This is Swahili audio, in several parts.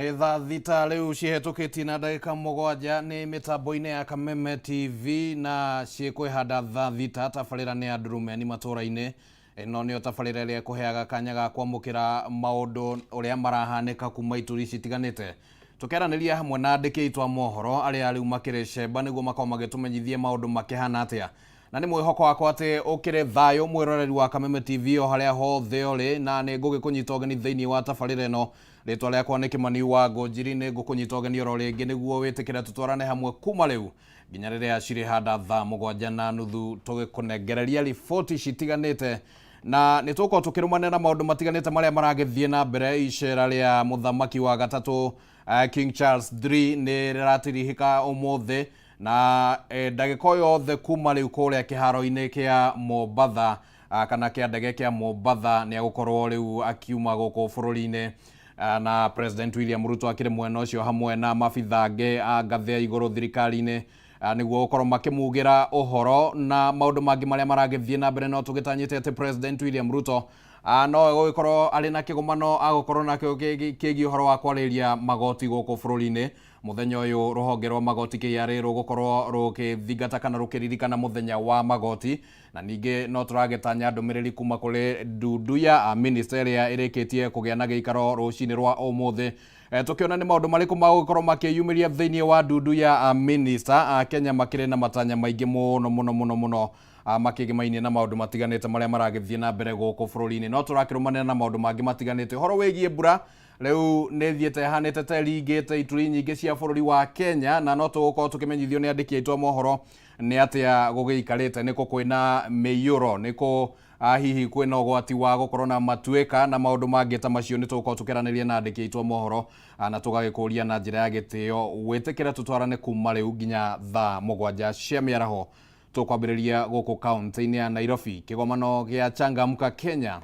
Nĩ thaa thita rĩu cihetũkĩtie na ndagĩka mũgwanja nĩ mĩtambo-inĩ ya Kameme TV na ciĩkwĩhanda thaa thita. Tabarĩra nĩ Andurumeni matũra-inĩ. Ĩno nĩyo tabarĩra ĩrĩa ĩkũheaga kanya ga kwamũkĩra maũndũ ũrĩa marahanĩka kuma ituri citiganĩte. Tũkĩaranĩria hamwe na andĩki aitũ a mohoro arĩa rĩu makĩrĩ cemba nĩguo makorwo magĩtũmenyithia maũndũ makĩhana atĩa. Na nĩ mwĩhoko wakwa atĩ ũkĩrĩ thayũ mwĩroreri wa Kameme TV o harĩa hothe ũrĩ, na nĩ ngũgĩkũnyita ũgeni thĩinĩ wa tabarĩra ĩno. Rĩtwa rĩakwa nĩ Kĩmani wa Ngũnjiri, nĩ ngũkũnyita ũgeni oro rĩngĩ nĩguo wĩtĩkĩre tũtwarane hamwe kuma rĩu nginya rĩrĩa cirĩhanda thaa mũgwanja na nuthu tũgĩkũnengereria riboti citiganĩte. Na nĩ tũkorwo tũkĩrũmana na maũndũ matiganĩte marĩa maragĩthiĩ na mbere. Icera rĩa mũthamaki wa gatatũ King Charles III nĩ rĩratirihĩka ũmũthĩ, na ndagĩka yothe kuma rĩu kũrĩa kĩharo-inĩ kĩa Mombatha kana kĩa ndege kĩa Mombatha nĩ agũkorwo rĩu akiuma gũkũ bũrũri-inĩ, na President William Ruto akĩrĩ mwena ũcio hamwe na mabitha angĩ a ngathĩ ya igũrũ thirikari-inĩ nĩguo gũkorwo makĩmugĩra ũhoro na maũndũ mangĩ marĩa maragĩthiĩ na mbere. No tũgĩtanyĩte atĩ President William Ruto no gũgĩkorwo arĩ na kĩgomano agũkorwo nakĩo kĩgiĩ ũhoro wa kwarĩria magoti gũkũ bũrũri-inĩ. Mũthenya ũyũ rũhonge rwa magoti KRA rũgũkorwo rũkĩthingata kana rũkĩririkana mũthenya wa magoti, na ningĩ no tũragĩtanya ndũmĩrĩri kuma kũrĩ ndundu ya minister ĩrĩa ĩrĩkĩtie kũgĩa na gĩikaro rũcinĩ rwa ũmũthĩ. Tũkĩona nĩ maũndũ marĩkũ magũkorwo makĩyumĩria thĩinĩ wa ndundu ya minister. Kenya makĩrĩ na matanya maingĩ mũno makĩgĩmainie na maũndũ matiganĩte marĩa maragĩthiĩ na mbere gũkũ bũrũri-inĩ. No tũrakĩrũmanĩra na maũndũ mangĩ matiganĩte. Ũhoro wĩgiĩ mbura rĩu nĩ thiĩte hanĩte ta ĩringĩte ituri nyingĩ cia bũrũri wa Kenya, na no tũgũkorwo tũkĩmenyithio nĩ andĩki aitũ a mohoro nĩ atĩa gũgĩikarĩte, nĩkũ kwĩna mĩiyũro, nĩkũ hihi kwĩna ũgwati wa gũkorwo na matuĩka na maũndũ mangĩ ta macio. Nĩ tũgũkorwo tũkĩaranĩria na andĩki aitũ a mohoro na tũgagĩkũria na njĩra ya gĩtĩo wĩtĩkĩre tũtwarane kuma rĩu nginya thaa mũgwanja cia mĩaraho. Tũkwambĩrĩria gũkũ kaunti-inĩ ya Nairobi. Kĩgomano gĩa Changamka Kenya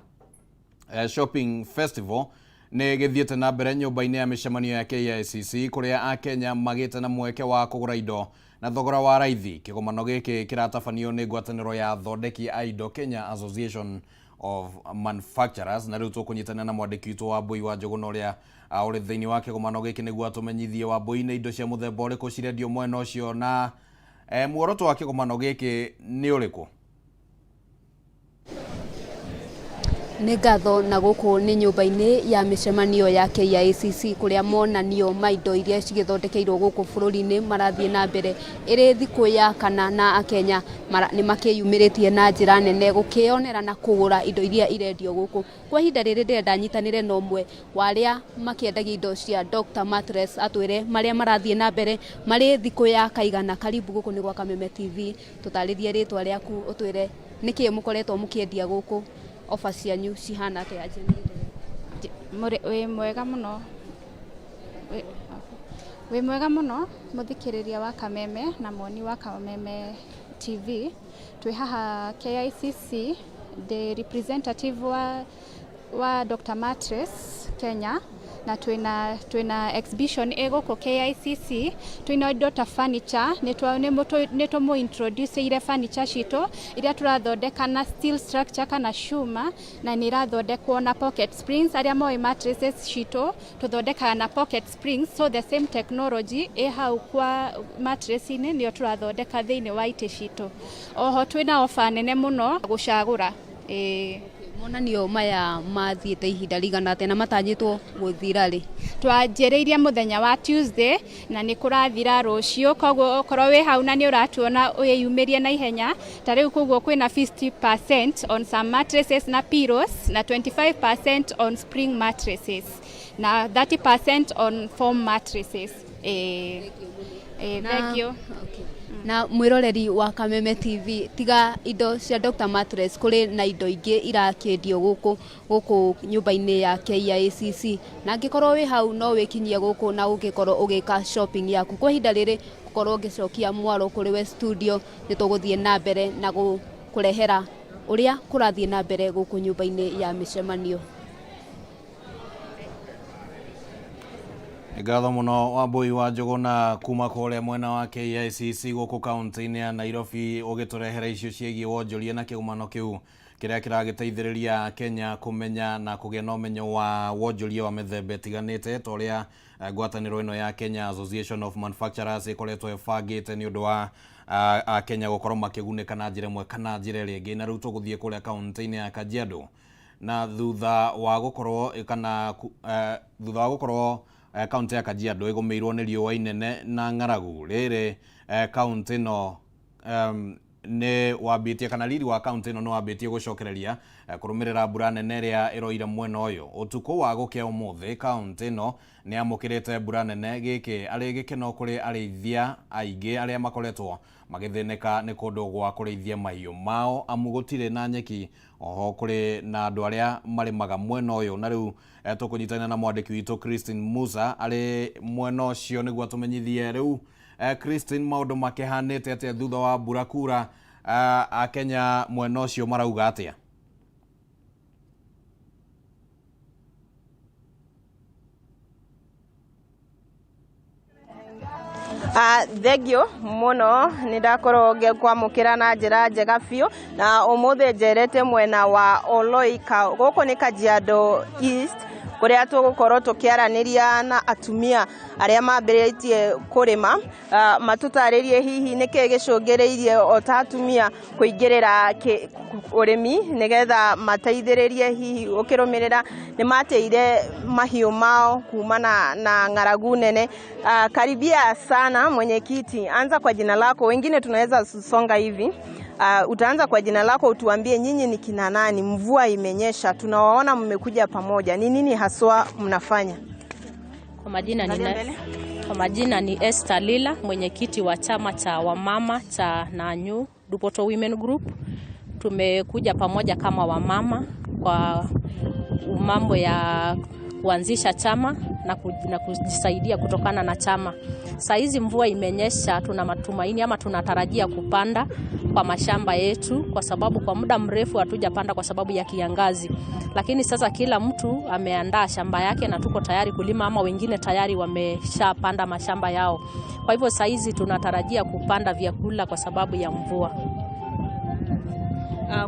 Shopping Festival nĩ gĩthiĩte na mbere nyũmba-inĩ ya mĩcemanio ya KICC, kũrĩa Akenya magĩte na mweke wa kũgũra indo na thogora wa raithi. Kĩgomano gĩkĩ kĩratabanio nĩ ngwatanĩro ya athondeki a indo, Kenya Association of Manufacturers, na rĩu tũkũnyitana na mwandĩki witũ Wambui wa Njũgũna ũrĩa ũrĩ thĩinĩ wa kĩgomano gĩkĩ nĩguo atũmenyithie Wambui nĩ indo cia mũthemba ũrĩkũ cirendio mwena ũcio, na muoroto wa kĩgomano gĩkĩ nĩ ũrĩkũ? Nĩ ngatho na gũkũ nĩ nyũmba-inĩ ya mĩcemanio ya KICC, kũrĩa monanio ma indo iria cigĩthondekeirwo gũkũ bũrũri-inĩ marathiĩ na mbere. Ĩrĩ thikũ ya kana na Akenya nĩ makĩyumĩrĩtie na njĩra nene gũkĩonera na kũgũra indo iria irendio gũkũ. Kwa ihinda rĩrĩ ndĩrenda nyitanĩre na ũmwe wa arĩa makĩendagia indo cia Dr. Mattress atwĩre marĩa marathiĩ na mbere marĩ thikũ ya kaigana. Karibu gũkũ nĩ gwa Kameme TV, tũtarĩrie rĩtwa rĩaku, ũtwĩre nĩkĩĩ mũkoretwo mũkĩendia gũkũ, ofa cianyu cihana atĩa? Wĩ mwega mũno mũthikĩrĩria wa Kameme na mwoni wa Kameme TV. Twĩ haha KICC, the representative wa Dr. Mattress Kenya, na twĩna exhibition gũkũ KICC. Twĩna indo ta furniture, nĩ tũmũ-introduce furniture citũ iria tũrathondeka na steel structure kana cuma, na nĩ irathondekwo na pocket springs. Arĩa moĩ mattresses citũ tũthondekaga na pocket springs, so the same technology hau kwa mattress-inĩ nĩyo tũrathondeka thĩinĩ wa itĩ citũ. Oho twĩna ofa nene mũno gũcagũra. Monanio maya mathiĩte ihinda rĩigana atĩa na matanyĩtwo gũthira rĩ? Twanjĩrĩirie mũthenya wa Tuesday na nĩ kũrathira rũciũ, koguo okorwo wĩ hau na nĩ ũratuona ũyumĩrie na ihenya. Ta rĩu koguo kwĩna 50% on some mattresses na pillows, na 25% on spring mattresses, na 30% on foam mattresses. Thank you. Na mwĩroreri wa Kameme TV, tiga indo cia Dr. Mattress, kũrĩ na indo ingĩ irakĩendio gũkũ nyũmba-inĩ ya KICC. Na angĩkorwo wĩ hau no wĩkinyie gũkũ na ũngĩkorwo ũgĩka shopping yaku. Kwa ihinda rĩrĩ gũkorwo ũgĩcokia mwaro kũrĩ we studio, nĩ tũgũthiĩ na mbere na kũrehera ũrĩa kũrathiĩ na mbere gũkũ nyũmba-inĩ ya mĩcemanio. Ngatho mũno Wambui wa Njũgũna kuma kũrĩa mwena wa KICC gũkũ kaunti-inĩ ya Nairobi, ũgĩtũrehera icio ciĩgiĩ wonjoria na kĩgomano kĩu kĩrĩa kĩragĩteithĩrĩria Kenya kũmenya na kũgĩa na ũmenyo wa wonjoria wa mĩthemba ĩtiganĩte, ta ũrĩa ngwatanĩro ĩno ya Kenya Association of Manufacturers ĩkoretwo ĩbangĩte nĩ ũndũ wa Kenya gũkorwo makĩgunĩka na njĩra ĩmwe kana njĩra ĩrĩa ĩngĩ, na rĩu tũgũthiĩ kũrĩa kaunti-inĩ ya Kajiado, na thutha wa gũkorwo kaunti ya Kajiado ĩgũmĩirwo nĩ riũa inene na ng'aragu, rĩrĩ kaunti ĩno nĩ wambĩtie kana riri wa kaunti ĩno nĩ wambĩtie gũcokereria kũrũmĩrĩra mbura nene ĩrĩa ĩroira mwena ũyũ. Ũtukũ wa gũkĩa ũmũthĩ kaunti ĩno nĩ yamũkĩrĩte mbura nene, gĩkĩ arĩ gĩkeno kũrĩ arĩithia aingĩ arĩa makoretwo magĩthĩnĩka nĩ kũndũ gwa kũrĩithia mahiũ mao, amu gũtirĩ na nyeki. Oho kũrĩ na andũ arĩa marĩmaga mwena ũyũ, na rĩu tũkũnyitana na mwandĩki witũ Christine Musa arĩ mwena ũcio nĩguo tũmenyithie rĩu Christine maũndũ makĩhanĩte atĩa thutha wa mbura kura, Akenya mwena ũcio marauga atĩa? Thengio muno nĩ ndakorwo ngĩkwamũkĩra na njĩra njega biũ, na ũmũthĩ njerete mwena wa Oloika, gũkũ nĩ Kajiado East, kũrĩa tũgũkorwo tũkĩaranĩria na atumia arĩa mambĩrĩtie kũrĩma, matũtarĩrie hihi nĩkĩ gĩcũngĩrĩirie o ta atumia kũingĩrĩra ũrĩmi nĩgetha mateithĩrĩrie hihi ũkĩrũmĩrĩra nĩ mateire mahiũ mao kumana na ng'aragu nene. Karibia sana mwenyekiti, anza kwa jina lako, wengine tunaweza songa hivi. Utaanza kwa jina lako, utuambie nyinyi ni kina nani, mvua imenyesha, tunawaona mmekuja pamoja, ni nini haswa mnafanya? Kwa majina ni Esther Lila, mwenyekiti wa chama cha wamama cha Nanyu Dupoto Women Group. Tumekuja pamoja kama wamama kwa mambo ya kuanzisha chama na kujisaidia kutokana na chama. Saizi mvua imenyesha, tuna matumaini ama tunatarajia kupanda kwa mashamba yetu, kwa sababu kwa muda mrefu hatujapanda kwa sababu ya kiangazi. Lakini sasa kila mtu ameandaa shamba yake na tuko tayari kulima, ama wengine tayari wameshapanda mashamba yao. Kwa hivyo saizi tunatarajia kupanda vyakula kwa sababu ya mvua.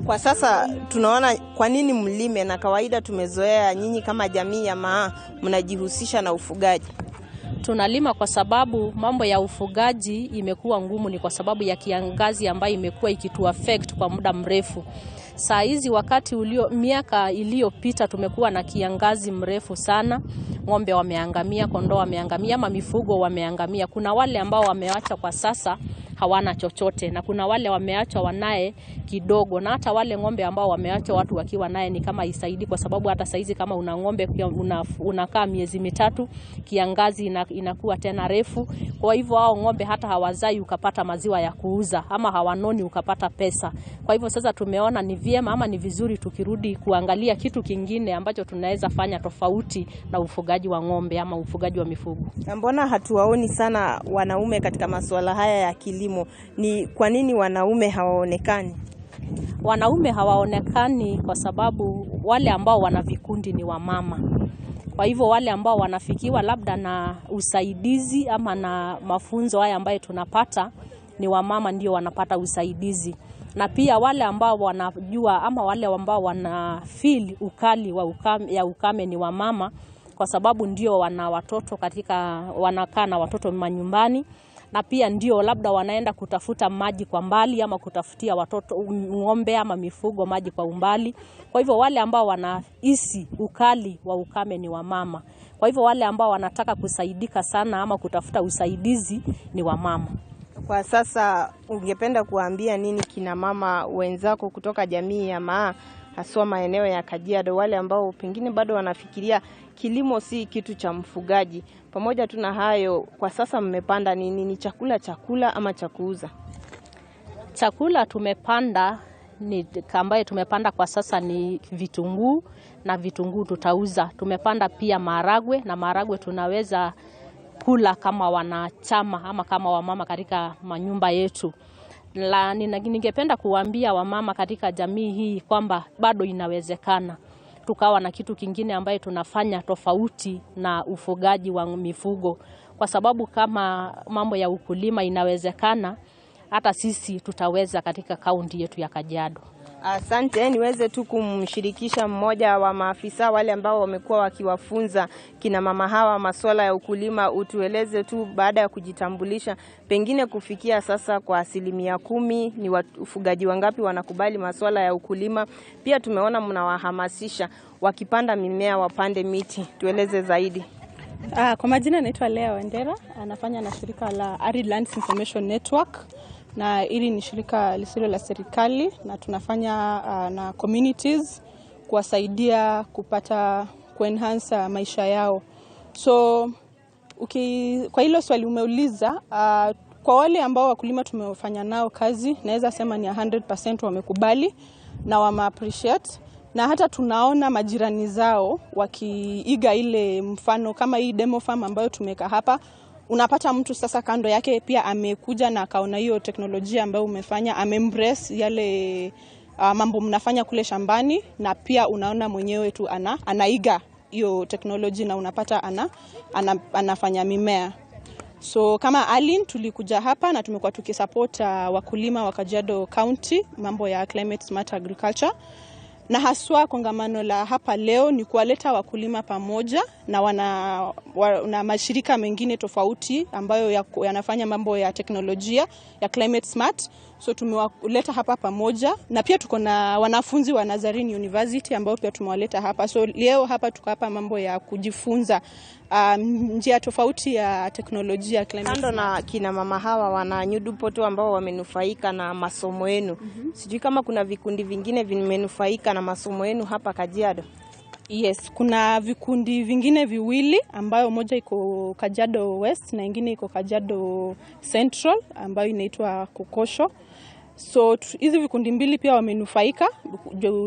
Kwa sasa tunaona kwa nini mlime, na kawaida tumezoea nyinyi kama jamii ya Maa mnajihusisha na ufugaji. Tunalima kwa sababu mambo ya ufugaji imekuwa ngumu, ni kwa sababu ya kiangazi ambayo imekuwa ikitu affect kwa muda mrefu. Saa hizi wakati miaka iliyopita tumekuwa na kiangazi mrefu sana, ng'ombe wameangamia, kondoo wameangamia, ama mifugo wameangamia. Kuna wale ambao wameacha kwa sasa hawana chochote, na kuna wale wameachwa wanaye kidogo, na hata wale ng'ombe ambao wameachwa watu wakiwa naye ni kama isaidi, kwa sababu hata saizi kama una ng'ombe unakaa miezi mitatu, kiangazi inakuwa tena refu. Kwa hivyo hao ng'ombe hata hawazai ukapata maziwa ya kuuza, ama hawanoni ukapata pesa. Kwa hivyo sasa tumeona ni vyema ama ni vizuri tukirudi kuangalia kitu kingine ambacho tunaweza fanya tofauti na ufugaji wa ng'ombe ama ufugaji wa mifugo. Mbona hatuwaoni sana wanaume katika masuala haya ya kilimo? Ni kwa nini wanaume hawaonekani? Wanaume hawaonekani kwa sababu wale ambao wana vikundi ni wamama. Kwa hivyo wale ambao wanafikiwa labda na usaidizi ama na mafunzo haya ambayo tunapata ni wamama, ndio wanapata usaidizi. Na pia wale ambao wanajua ama wale ambao wana feel ukali wa ukame ni wamama, kwa sababu ndio wana watoto wanakaa na watoto manyumbani, na pia ndio labda wanaenda kutafuta maji kwa mbali ama kutafutia watoto ng'ombe ama mifugo maji kwa umbali. Kwa hivyo wale ambao wanahisi ukali wa ukame ni wamama. Kwa hivyo wale ambao wanataka kusaidika sana ama kutafuta usaidizi ni wamama. Kwa sasa ungependa kuambia nini kina mama wenzako kutoka jamii ya Maa, haswa maeneo ya Kajiado, wale ambao pengine bado wanafikiria kilimo si kitu cha mfugaji? Pamoja tuna hayo, kwa sasa mmepanda nini? Ni chakula ama cha kuuza? Chakula tumepanda ambaye tumepanda kwa sasa ni vitunguu, na vitunguu tutauza. Tumepanda pia maharagwe, na maharagwe tunaweza kula kama wanachama ama kama wamama katika manyumba yetu. Ningependa kuambia wamama katika jamii hii kwamba bado inawezekana tukawa na kitu kingine ambaye tunafanya tofauti na ufugaji wa mifugo, kwa sababu kama mambo ya ukulima inawezekana, hata sisi tutaweza katika kaunti yetu ya Kajiado. Asante, niweze tu kumshirikisha mmoja wa maafisa wale ambao wamekuwa wakiwafunza kina mama hawa masuala ya ukulima. Utueleze tu baada ya kujitambulisha, pengine kufikia sasa kwa 10% ni wafugaji wangapi wanakubali masuala ya ukulima? Pia tumeona mnawahamasisha wakipanda mimea wapande miti. Tueleze zaidi. Kwa majina naitwa Lea Wendera, anafanya na shirika la Arid Lands Information Network, na hili ni shirika lisilo la serikali na tunafanya na communities kuwasaidia kupata kuenhance maisha yao. So kwa hilo swali umeuliza, kwa wale ambao wakulima tumefanya nao kazi, naweza sema ni 100% wamekubali na wame appreciate. Na hata tunaona majirani zao wakiiga ile mfano kama hii demo farm ambayo tumeka hapa. Unapata mtu sasa kando yake pia amekuja na akaona hiyo teknolojia ambayo umefanya, amembrace yale mambo mnafanya kule shambani, na pia unaona mwenyewe tu anaiga hiyo teknolojia na unapata anafanya mimea. So kama Alin tulikuja hapa na tumekuwa tukisupport wakulima wa Kajiado County mambo ya climate smart agriculture. Na haswa kongamano la hapa leo ni kuwaleta wakulima pamoja na mashirika mengine tofauti ambayo yanafanya mambo ya teknolojia ya climate smart. So tumewaleta hapa pamoja, na pia tuko na wanafunzi wa Nazarene University ambao pia tumewaleta hapa. So leo hapa tuko hapa mambo ya kujifunza njia tofauti ya teknolojia climate smart. Na kina mama hawa wana Nyudu Poto ambao wamenufaika na masomo yenu. Sijui kama kuna vikundi vingine vimenufaika na masomo yenu hapa Kajiado. Yes, kuna vikundi vingine viwili ambayo moja iko Kajiado West na ingine iko Kajiado Central ambayo inaitwa Kokosho. So hizi vikundi mbili pia wamenufaika.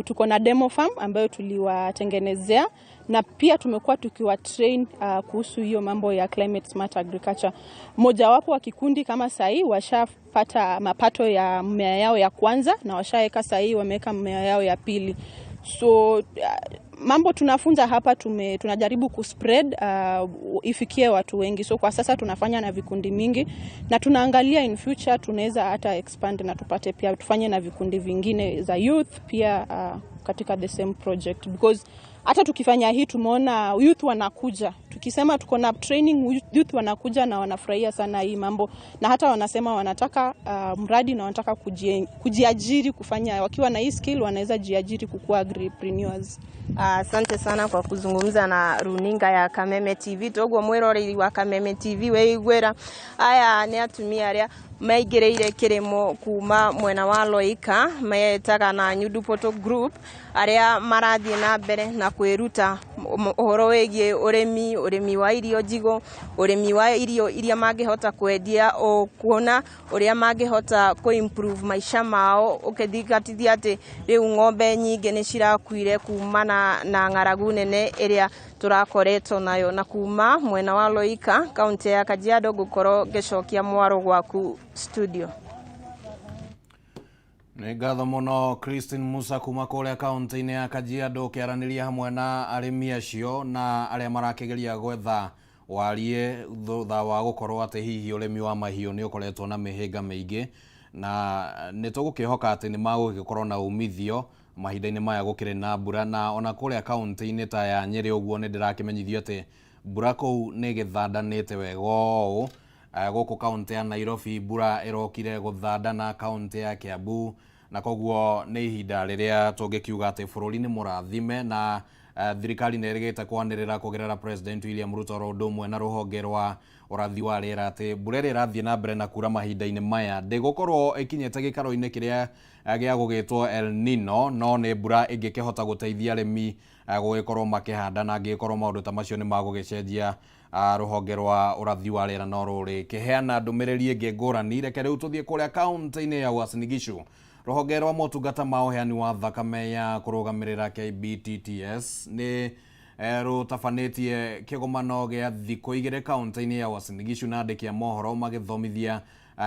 Tuko na demo farm ambayo tuliwatengenezea, na pia tumekuwa tukiwa train kuhusu hiyo mambo ya climate smart agriculture. Moja wapo wa kikundi kama sahi washapata mapato ya mmea yao ya kwanza na washaeka sahi wameka mmea yao ya pili. So mambo tunafunza hapa tunajaribu kuspread ifikie watu wengi. So kwa sasa tunafanya na vikundi mingi, na tunaangalia in future tunaweza hata expand na tupate pia tufanye na vikundi vingine za youth pia katika the same project, because hata tukifanya hii tumeona youth wanakuja. Tukisema tuko na training, youth wanakuja na wanafurahia sana hii mambo, na hata wanasema wanataka mradi na wanataka kujiajiri kufanya, wakiwa na hii skill wanaweza jiajiri kukuwa agripreneurs. Asante sana kwa kuzungumza na runinga ya Kameme TV. Togwo mwiroreri wa Kameme TV weigwera aya ni atumia aria maigireire kirimo kuma mwena wa Loika metaga na Nyudu Poto Group aria marathie na mbere na kwiruta uhoro wegie urimi wa irio njigo, urimi wa irio iria mangihota kwendia o kuona uria mangihota ku improve maisha mao, ukithikatithia ati riu ng'ombe nyingi ni cirakuire kumana na ng'aragu nene iria turakoretwo nayo. Na kuma mwena wa Loika kaunti ya Kajiado gukoro gecokia mwaro gwaku studio. Nĩ ngatho mũno Christine Musa kuma kũrĩa kaunti-inĩ ya Kajiado kĩaraniria hamwe na arĩmi acio na arĩa marakĩgeria gwetha warie thutha wa gũkorwo atĩ hihi ũrĩmi wa mahiũ nĩ ũkoretwo na mĩhĩnga mĩingĩ, na nĩ tũgũkĩhoka atĩ nĩ magũgĩkorwo na umithio mahinda-inĩ maya gũkĩrĩ na mbura. Na ona kũrĩa kaunti-inĩ ta ya Nyeri ũguo nĩ ndĩrakĩmenyithio atĩ mbura kũu nĩ gĩthandanĩte wega ũũ. Gũkũ kaunti ya Nairobi mbura ĩrokire gũthanda na kaunti ya Kiambu, na koguo nĩ ihinda rĩrĩa tũngĩkiuga atĩ bũrũri nĩ mũrathime, na thirikari nĩ ĩrĩgĩte kwanĩrĩra kũgerera President William Ruto ũndũ ũmwe na rũhonge rwa ũrathi wa rĩera atĩ mbura ĩrĩa ĩrathiĩ na mbere na kura mahinda-inĩ maya ndĩgũkorwo ĩkinyĩte gĩkaro-inĩ kĩrĩa gĩa gũgĩtwo El Nino, no nĩ mbura ĩngĩkĩhota gũteithia arĩmi gũgĩkorwo makĩhanda, na angĩkorwo maũndũ ta macio nĩ magũgĩcenjia rũhonge rwa ũrathi wa rĩera no rũrĩ kĩheana ndũmĩrĩri ĩngĩ ngũrani. Reke rĩu tũthiĩ kũrĩa kaunti-inĩ ya Uasin Gishu. Rũhonge rwa motungata ma ũheani wa thakame ya kũrũgamĩrĩra KBTTS nĩ rũtabanĩtie kĩgomano gĩa thikũ 2 kaunti-inĩ ya Uasin Gishu na andĩki a mohoro magĩthomithia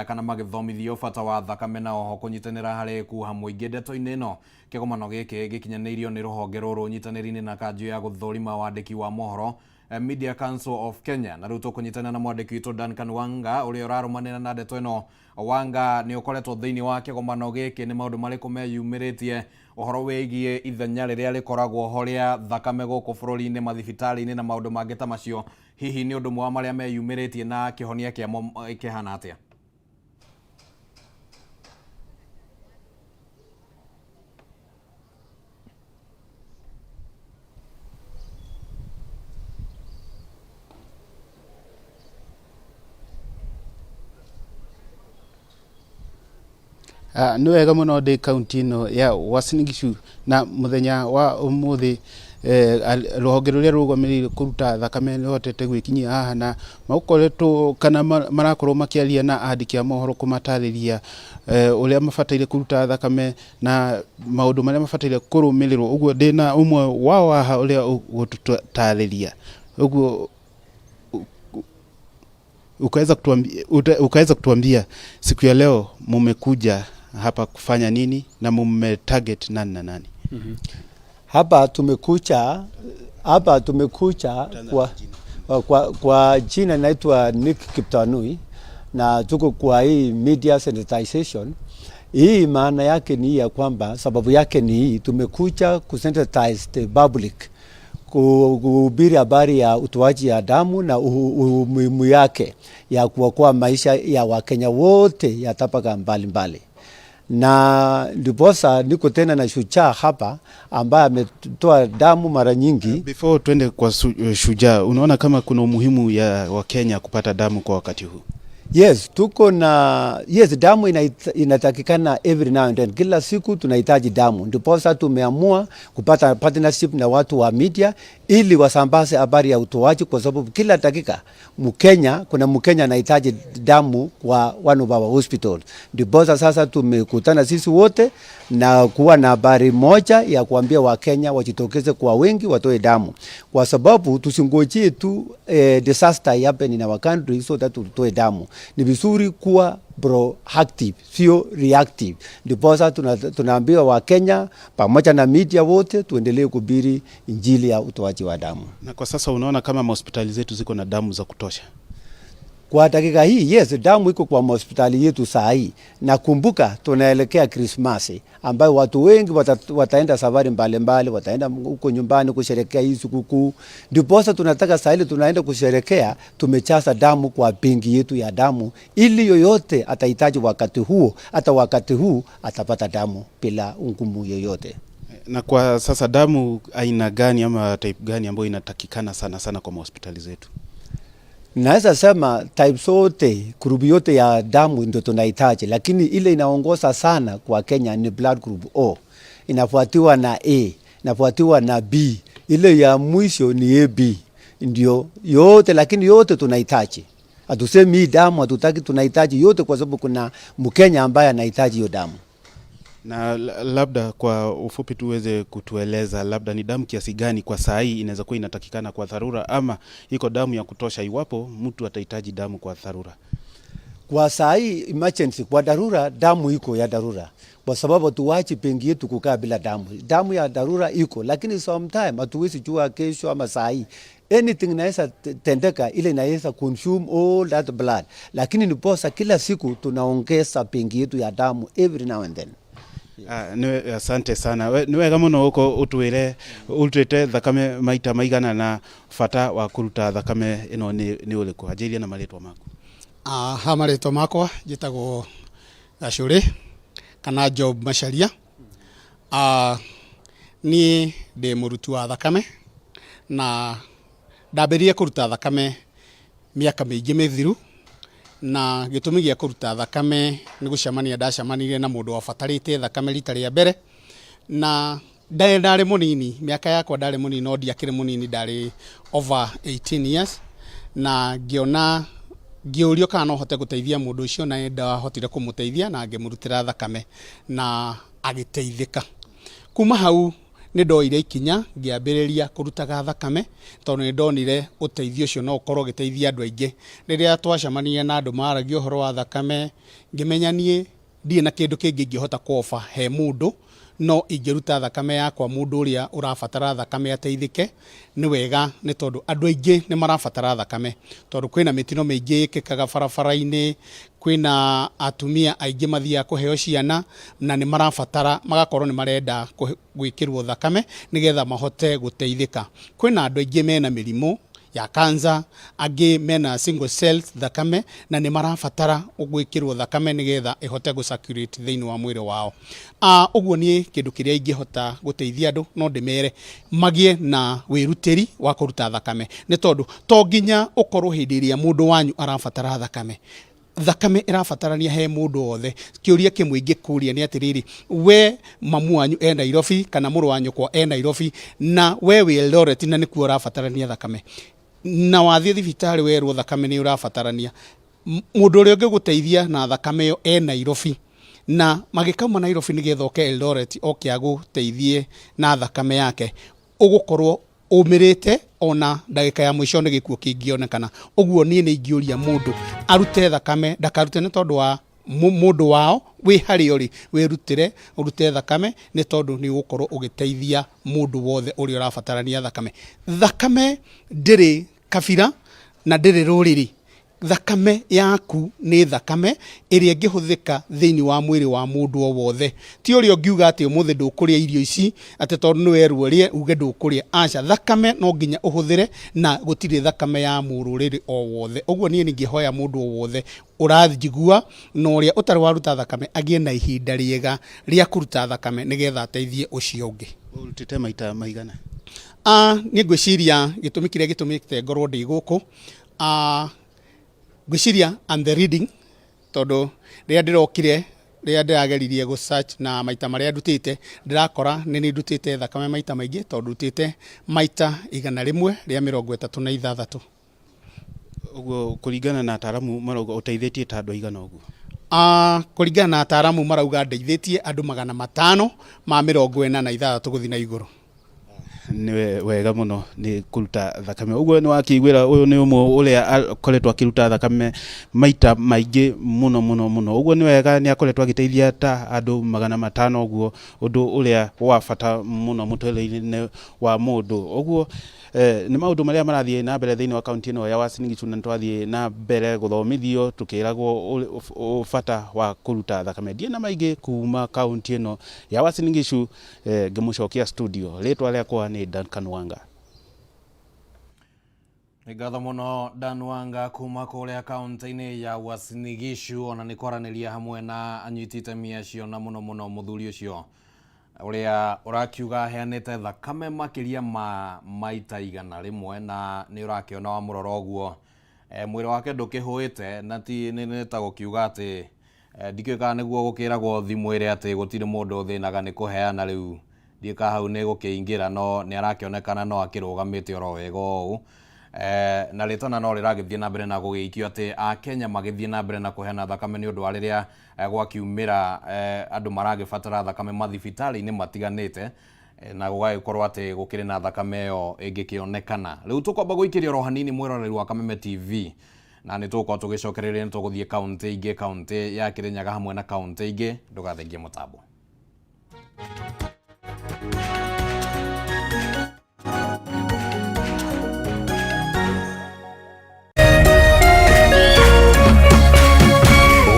kana magĩthomithio bata wa thakame na oho kũnyitanĩra harĩ kuha mũingĩ ndeto-inĩ ĩno. Kĩgomano gĩkĩ gĩkinyanĩirio nĩ rũhonge rũrũ nyitanĩri-inĩ na kanjũ ya gũthũrima wandĩki wa mohoro Media Council of Kenya na ruto kunyitana na mwandiki witũ Duncan Wanga uria urarumanira na ndeto ino. Wanga ni ukoretwo thiini wa kigomano giki ni maundu mariku meyumiritie uhoro wigie ithenya riria rikoragwo ho ria thakame guku bururi-ini mathibitari-ini na maundu mangi ta macio. Hihi ni undu mwa maria meyumiritie na kihonia kiamo ikihana atia? Nĩ wega mũno ndĩ kaunti ĩno ya Uasin Gishu na mũthenya wa ũmũthĩ rũhonge rũrĩa rũrũgamĩrĩire kũruta thakame nĩhotete gwĩkinyia haha na makoretwo kana marakorwo makĩaria na andĩki a mohoro kũmatarĩria ũrĩa mabataire kũruta thakame na maũndũ marĩa mabataire kũrũmĩrĩrwo. Ũguo ndĩna ũmwe wao haha ũrĩa ũgũtũtarĩria. Ũguo ukaweza kutuambia siku ya leo mumekuja hapa kufanya nini na target nani na nani? Hapa tumekucha kwa jina naitwa Nick Kiptanui na tuko kwa hii media sensitization. Hii maana yake ni ya kwamba sababu yake ni hii, tumekuja kusensitize the public kuhubiri habari ya utoaji ya damu na umuhimu yake ya kuokoa maisha ya Wakenya wote ya tabaka mbalimbali. Na ndiposa niko tena na shujaa hapa ambaye ametoa damu mara nyingi. Before tuende kwa shujaa, unaona kama kuna umuhimu ya Wakenya kupata damu kwa wakati huu? Yes, damu inatakikana every now and then. Kila siku tunahitaji damu. Ndiposa tumeamua kupata partnership na watu wa media ili wasambaze habari ya utoaji, kwa sababu kila dakika kuna Mkenya anahitaji damu kwa one of our hospitals. Ndiposa sasa tumekutana sisi wote na kuwa na habari moja ya kuambia Wakenya wajitokeze kwa wengi watoe damu, kwa sababu tusingojee tu disaster happen in our country so that tutoe damu. Ni vizuri kuwa proactive, sio reactive. Ndiposa tunaambiwa Wakenya pamoja na media wote tuendelee kuhubiri injili ya utoaji wa damu. Na kwa sasa unaona kama hospitali zetu ziko na damu za kutosha? Kwa dakika hii, yes, damu iko kwa hospitali yetu saa hii. Na kumbuka tunaelekea Christmas ambayo watu wengi wataenda safari mbalimbali, wataenda huko nyumbani kusherehekea hii sikukuu. Ndiposa tunataka saa ile tunaenda kusherehekea tumechaza damu kwa benki yetu ya damu, ili yoyote atahitaji wakati huo, hata wakati huu atapata damu bila ngumu yoyote. Na kwa sasa damu aina gani ama type gani ambayo inatakikana sana kwa hospitali zetu? Naweza sema type zote, group yote ya damu ndio tunahitaji, lakini ile inaongoza sana kwa Kenya ni blood group O. Inafuatiwa na A, inafuatiwa na B. Ile ya mwisho ni AB. Ndio yote, lakini yote tunahitaji. Hatusemi damu hatutaki, tunahitaji yote, kwa sababu kuna Mkenya ambaye anahitaji hiyo damu. Na labda kwa ufupi tuweze kutueleza labda ni damu kiasi gani kwa saa hii inaweza kuwa inatakikana kwa dharura, ama iko damu ya kutosha iwapo mtu atahitaji damu kwa dharura? Kwa saa hii emergency, kwa dharura damu iko ya dharura, kwa sababu tuwachi benki yetu kukaa bila damu. Damu ya dharura iko, lakini sometime hatuwezi jua kesho ama saa hii anything inaweza tendeka, ile inaweza consume all that blood, lakini niposa kila siku tunaongeza benki yetu ya damu every now and then. Asante sana. Ni wega muno uko utwire utwite thakame maita maigana na fata wa kuruta thakame ino ni uriku? Ajiria na maritwa mako. Ha maritwa makwa njitagwo Gacuri kana Job Macharia. Ni ndi muruti wa thakame na ndambirie kuruta thakame miaka mingi mithiru, na gitumi gia kuruta thakame ni gucemania ndacemanirie na mundu wabatarite thakame rita ria mbere, na ndari munini, miaka yakwa ndari munini, no ndiakire munini, ndari over 18 years, na ngiurio kana no hote guteithia mundu ucio, na ndahotire kumuteithia na ngimurutira thakame na agiteithika. Kuma hau ni ndoire ikinya ngiambiriria kurutaga thakame, tondu ni ndonire uteithio ucio no ukorwo giteithia andu aingi. Riria twacemania na andu maragia uhoro wa thakame, ngimenyanie ndie na kindu kingi ngihota kuofa he mundu, no ingĩruta thakame yakwa mũndũ ũrĩa ũrabatara thakame ateithĩke nĩ wega, nĩ tondũ andũ aingĩ nĩ marabatara thakame, tondũ kwĩna mĩtino mĩingĩ ĩkĩkaga barabara-inĩ, kwĩna atumia aingĩ mathiaga kũheo ciana na nĩ marabatara magakorwo nĩ marenda gwĩkĩrwo thakame nĩgetha mahote gũteithĩka. Kwĩna andũ aingĩ mena mĩrimũ ya cancer, angĩ mena single cell thakame na nĩ marabatara gwĩkĩrwo thakame nĩgetha ĩhote gũcirculate thĩinĩ wa mwĩrĩ wao. Ũguo niĩ kĩndũ kĩrĩa ingĩhota gũteithia andũ no ndĩmere magĩe na wĩrutĩri wa kũruta thakame, nĩ tondũ to nginya ũkorwo hĩndĩ ĩrĩa mũndũ wanyu arabatara thakame. Thakame ĩrabatarania he mũndũ wothe. Kĩũria kĩmwe ingĩkũria nĩ atĩrĩrĩ, we mamu wanyu e Nairobi kana mũrũ wa nyũkwa e Nairobi na we wĩ Eldoret na nĩkuo ũrabatarania thakame, na wathiĩ thibitarĩ werwo thakame nĩ ũrabatarania, mũndũ ũrĩa ũngĩgũteithia na thakame ĩyo e Nairobi na magĩkauma Nairobi nĩgetha oke Eldoret oke agũteithie na thakame yake, ũgũkorwo ũmĩrĩte ona ndagĩka ya mũico nĩ gĩkuũ kĩngĩonekana. Ũguo niĩ nĩ ingĩũria mũndũ arute thakame, ndakarute nĩ tondũ wa mũndũ wao, wĩ harĩa ũrĩ wĩrutĩre ũrute thakame nĩ tondũ nĩ ũgũkorwo ũgĩteithia mũndũ wothe ũrĩa ũrabatarania thakame. Thakame ndĩrĩ kabira na ndĩrĩ rũrĩrĩ. Thakame yaku nĩ thakame ĩrĩa ĩngĩhũthĩka thĩinĩ wa mwĩrĩ wa mũndũ o wothe. Ti ũrĩa ũngiuga atĩ ũmũthĩ ndũkũrĩa irio ici atĩ tondũ nĩ werwo ũrĩe uge ndũkũrĩa. Aca, thakame no nginya ũhũthĩre na gũtirĩ thakame ya mũrũrĩrĩ o wothe. Ũguo niĩ ningĩhoya mũndũ o wothe ũranjigua na ũrĩa ũtarĩ waruta thakame agĩe na ihinda rĩega rĩa kũruta thakame nĩgetha ateithie ũcio ũngĩ. Ũrutĩte maita maigana? Niĩ ngwĩciria gĩtũmi kĩrĩa gĩtũmĩte ngorwo ndĩ gũkũ, ngwĩciria I'm the reading, tondũ rĩrĩa ndĩrokire, rĩrĩa ndĩrageririe gũ-search na maita marĩa ndutĩte, ndĩrakora nĩ ndutĩte thakame maita maingĩ, tondũ ndutĩte maita 136. Ũguo kũringana na ataaramu marauga ũteithĩtie ta andũ aigana ũguo? Kũringana na ataaramu marauga ndeithĩtie andũ 546 gũthiĩ na igũrũ. Nĩ wega mũno nĩ kũruta thakame. Ũguo nĩ wakĩiguĩra ũyũ nĩ ũmwe ũrĩa akoretwo akĩruta thakame maita maingĩ mũno mũno mũno. Ũguo nĩ wega nĩ akoretwo agĩteithia ta andũ 500 ũguo, ũndũ ũrĩa wa bata mũno mũtũrĩre-inĩ wa mũndũ. Ũguo nĩ maũndũ marĩa marathiĩ na mbere thĩinĩ wa kaunti ĩno ya Uasin Gishu, na twathiĩ na mbere gũthomithio tukĩragwo bata wa kũruta thakame. Ndiĩ na maingĩ kuma kaunti ĩno ya Uasin Gishu, ngĩmũcokia studio. Rĩtwa rĩakwa nĩ Duncan Wanga. Ngatho mũno Dan Wanga kuma kũrĩa kaunti-inĩ ya Uasin Gishu, ona nĩ kwaranĩria hamwe na anyiti itemi acio na mũno mũno mũthuri ũcio ũrĩa ũrakiuga heanĩte thakame makĩria ma maita 100 na nĩ ũrakĩona wa mũroro ũguo mwĩrĩ wake ndũkĩhũĩte, na ti nĩ ta gũkiuga atĩ ndikĩkaga nĩguo gũkĩragwo thimũ ĩrĩa atĩ gũtirĩ mũndũ thĩnaga nĩ kũheana. Rĩu ndika hau nĩ gũkĩingĩra, no nĩ arakĩonekana no akĩrũgamĩte oro wega ũũ, na rĩtana no rĩragĩthiĩ na mbere na gũgĩikio atĩ Akenya magĩthiĩ na mbere na kũheana thakame nĩ ũndũ wa rĩrĩa gwakiumĩra andũ maragĩbatara thakame mathibitarĩ-inĩ matiganĩte, na gũgagĩkorwo atĩ gũkĩrĩ na thakame ĩyo ĩngĩkĩonekana. Rĩu tũkwamba gũikĩria oro hanini mwĩroreri wa Kameme TV, na nĩ tũgũkorwo tũgĩcokereria nĩ tũgũthiĩ kaunti ingĩ, kaunti ya Kirinyaga hamwe na kaunti ingĩ. Ndũgathengie mũtambo.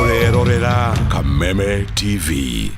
Orerorera Kameme TV.